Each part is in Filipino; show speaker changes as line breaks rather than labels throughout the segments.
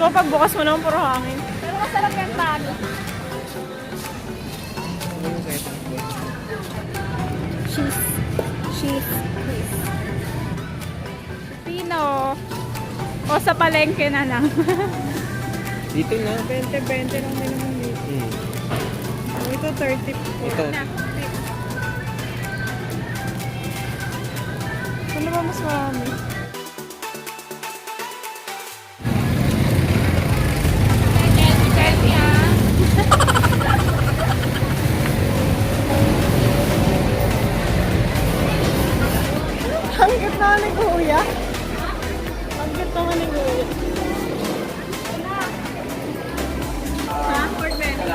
ko, pagbukas mo naman puro hangin.
Pero masarap yung tani.
Cheese. Cheese. Pino. O sa palengke na lang.
Dito na.
20-20 lang din naman dito. Ito 30 po.
Ito.
Na. Ano ba mas marami? Ang ganda ni Kuya. Ang ganda naman ni Kuya. Ha? Pork belly?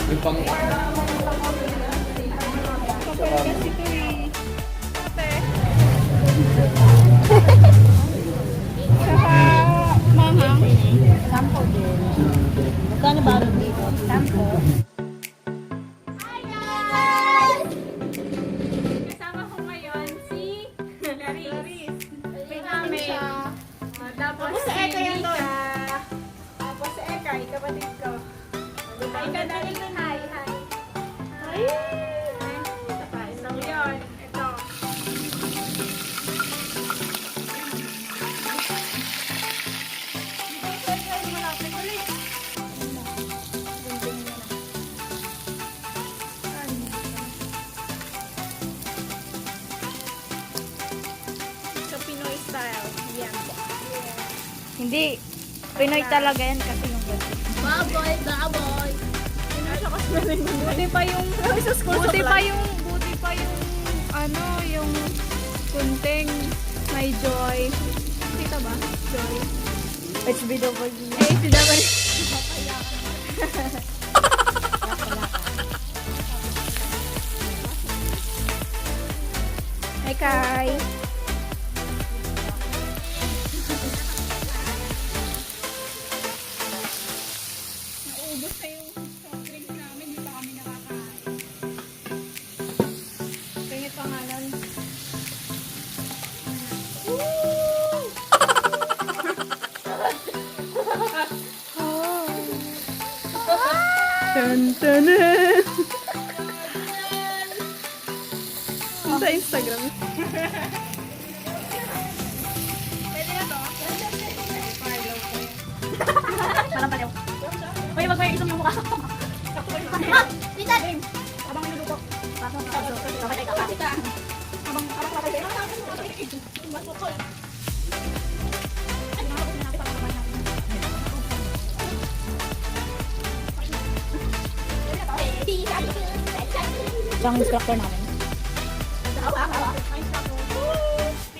Yung pang...
Kasi ito eh. Ate. Saka manghang.
Sampo din. Magkano ba rin dito? Sampo.
Kasama ko ngayon si Clarice. May namin. Tapos si Nika. Tapos si Ekay, kapatid ko. Hi ka na rin. Hi, hi. Hi. So yun, ito. Sa Pinoy style. Yan.
Hindi. Pinoy talaga yan kasi yung gabi.
Baboy, baboy. Buti pa yung buti pa yung ano, yung kunting may joy. Kita ba? Joy.
HBW.
Eh, sila ba rin? Hi, Kai. Naubos na yung soft drinks namin. Di pa kami nakakain. Pingit pangalan. Tantanan! Sa Instagram. Pwede na to?
Parang paliw. Uy, wag mo yung isang yung mukha. Tita! Habang minuluto. Pasok ka. Kapatay ka. Habang kapatay ka. Siya ang instructor namin.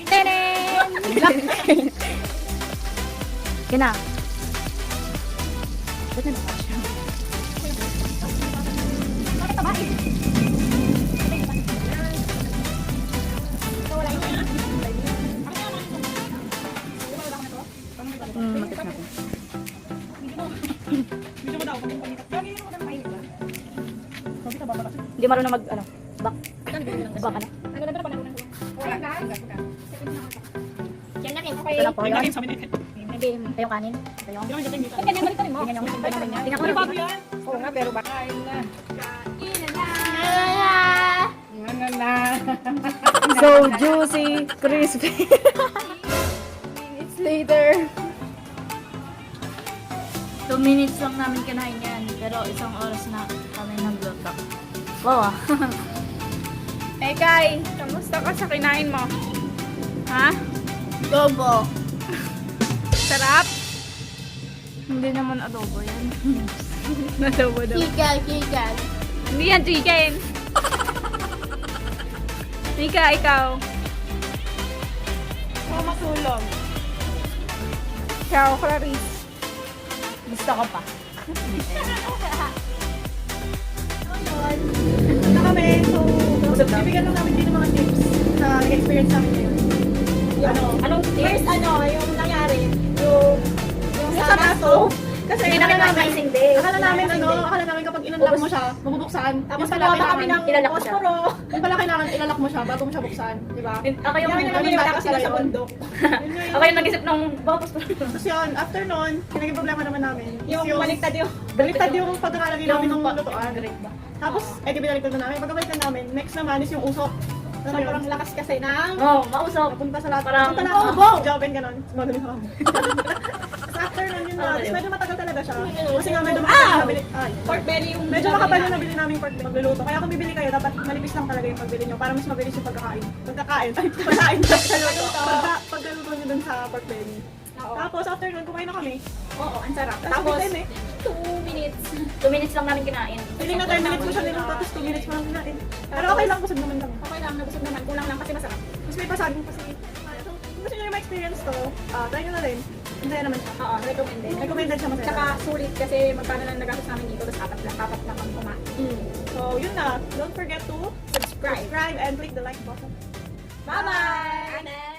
Tenen! Yan na. Ba't na naman siya? Matik natin. Hindi marunong mag, ano, back. Back ka na. Yan na rin. Ito lang po yun. Hindi, ito yung kanin. Ito yung... Ganyan, balik mo. Ganyan yung... Tingnan ko na bago yan.
Oo nga, pero baka kain na.
So juicy, crispy.
Minutes later.
2 minutes lang namin kinain yan. Pero isang oras na kami nagluto. Wow ah.
Eh, Kai, kamusta ka sa kinain mo? Ha?
Gobo.
Sarap?
Hindi naman adobo yan.
Nadobo daw.
Kigal.
Hindi yan chicken. Nika, ikaw.
Ako matulog.
Ikaw, Clarice.
Gusto ko pa.
Na kami, so bibigyan lang namin din ng mga tips sa experience namin ngayon. Anong tips? First, yung nangyari, yung sa maso. Kasi
Hindi namin
akala
ma-amazing day.
akala namin kapag
kinunlock mo siya, mabubuksan.
Tapos
Yun pala
nagawa pa kami ng
ilalak mo siya.
posporo.
Yung pala kailangan ilalak mo siya bago mo siya buksan, di ba?
Ako yung,
Kami na kami wala kasi sa bundok.
ako yung nag-isip ng bakos pa.
Tapos yun, after nun, naging problema naman namin.
Yung baliktad yung...
Baliktad yung pagkakalagay namin ng lutuan.
Great ba?
Tapos, di binaliktad na namin. Pagkabaliktad namin, next naman is yung usok. Ano yun?
Sobrang lakas kasi ng...
Oo, mausap.
Punta sa lahat.
Parang-
Punta lahat.
Oh, wow!
Jobin ka nun. Magaling ka. Tapos after nun yun na.
Okay.
Tapos medyo matagal talaga siya. Kasi nga medyo
Ow!
makapal yung nabili. Ay.
Pork belly yung...
Medyo makapal yung nabili namin pork belly magluluto. Kaya kung bibili kayo, dapat malipis lang talaga yung pagbili nyo para mas mabilis yung pagkakain. Pagkakain. Ay, pagkain. Pagkaluto nyo dun sa pork belly.
Oo.
Tapos after nun, kumain na kami.
Oo, ang sarap.
Tapos,
Tapos,
time eh.
2 minutes.
2 minutes lang namin kinain.
Feeling na 10 minutes mo siya niluto, tapos 2 minutes mo lang kinain. Pero okay lang, busog naman kami.
Okay lang, nabusog naman. Kulang lang kasi masarap.
Mas may pasaging kasi. Kung gusto nyo yung ma-experience to, try nyo na rin. Masaya naman siya.
Oo, recommended.
Recommended siya masaya.
Tsaka sulit kasi magkano lang nagastos namin dito, tapos apat lang kami kumain.
So, yun na. Don't forget to
Subscribe.
subscribe and click the like button.
Bye-bye!